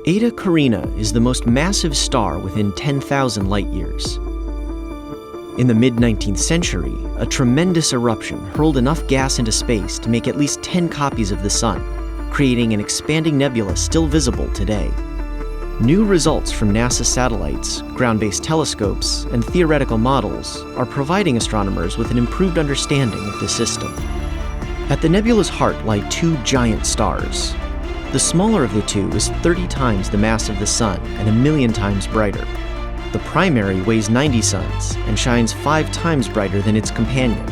Eta Carinae is the most massive star within 10,000 light-years. In the mid-19th century, a tremendous eruption hurled enough gas into space to make at least 10 copies of the Sun, creating an expanding nebula still visible today. New results from NASA satellites, ground-based telescopes, and theoretical models are providing astronomers with an improved understanding of the system. At the nebula's heart lie two giant stars. The smaller of the two is 30 times the mass of the Sun and 1,000,000 times brighter. The primary weighs 90 suns and shines 5 times brighter than its companion.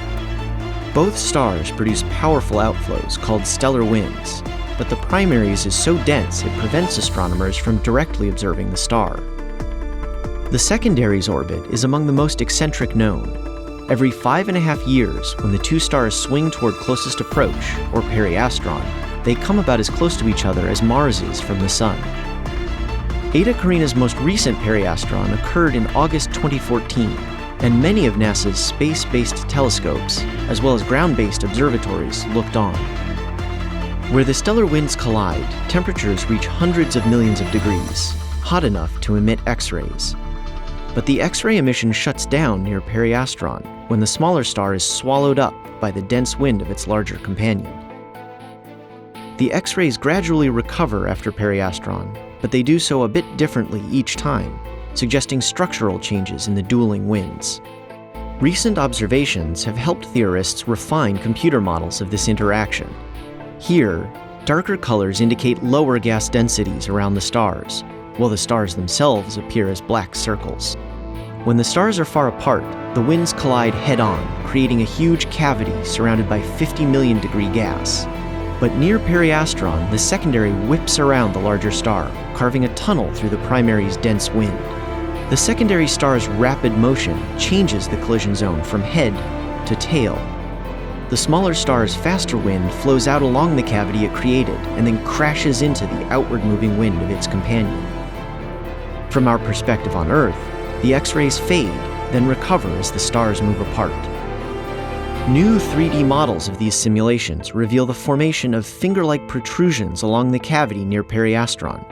Both stars produce powerful outflows called stellar winds, but the primary's is so dense it prevents astronomers from directly observing the star. The secondary's orbit is among the most eccentric known. Every 5.5 years, when the two stars swing toward closest approach, or periastron, they come about as close to each other as Mars is from the Sun. Eta Carinae's most recent periastron occurred in August 2014, and many of NASA's space-based telescopes, as well as ground-based observatories, looked on. Where the stellar winds collide, temperatures reach hundreds of millions of degrees, hot enough to emit X-rays. But the X-ray emission shuts down near periastron when the smaller star is swallowed up by the dense wind of its larger companion. The X-rays gradually recover after periastron, but they do so a bit differently each time, suggesting structural changes in the dueling winds. Recent observations have helped theorists refine computer models of this interaction. Here, darker colors indicate lower gas densities around the stars, while the stars themselves appear as black circles. When the stars are far apart, the winds collide head-on, creating a huge cavity surrounded by 50 million degree gas. But near periastron, the secondary whips around the larger star, carving a tunnel through the primary's dense wind. The secondary star's rapid motion changes the collision zone from head to tail. The smaller star's faster wind flows out along the cavity it created and then crashes into the outward-moving wind of its companion. From our perspective on Earth, the X-rays fade, then recover as the stars move apart. New 3D models of these simulations reveal the formation of finger-like protrusions along the cavity near periastron,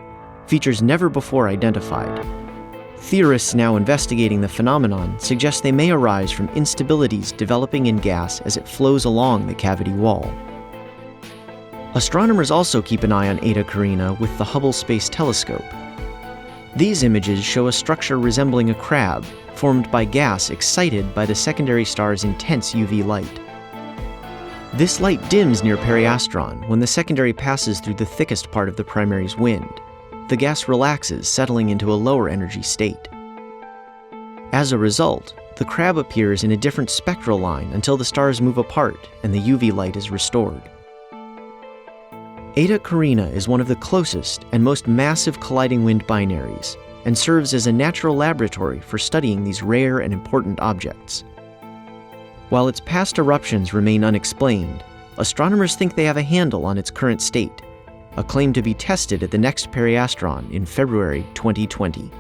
features never before identified. Theorists now investigating the phenomenon suggest they may arise from instabilities developing in gas as it flows along the cavity wall. Astronomers also keep an eye on Eta Carinae with the Hubble Space Telescope. These images show a structure resembling a crab, formed by gas excited by the secondary star's intense UV light. This light dims near periastron when the secondary passes through the thickest part of the primary's wind. The gas relaxes, settling into a lower energy state. As a result, the crab appears in a different spectral line until the stars move apart and the UV light is restored. Eta Carinae is one of the closest and most massive colliding wind binaries, and serves as a natural laboratory for studying these rare and important objects. While its past eruptions remain unexplained, astronomers think they have a handle on its current state, a claim to be tested at the next periastron in February 2020.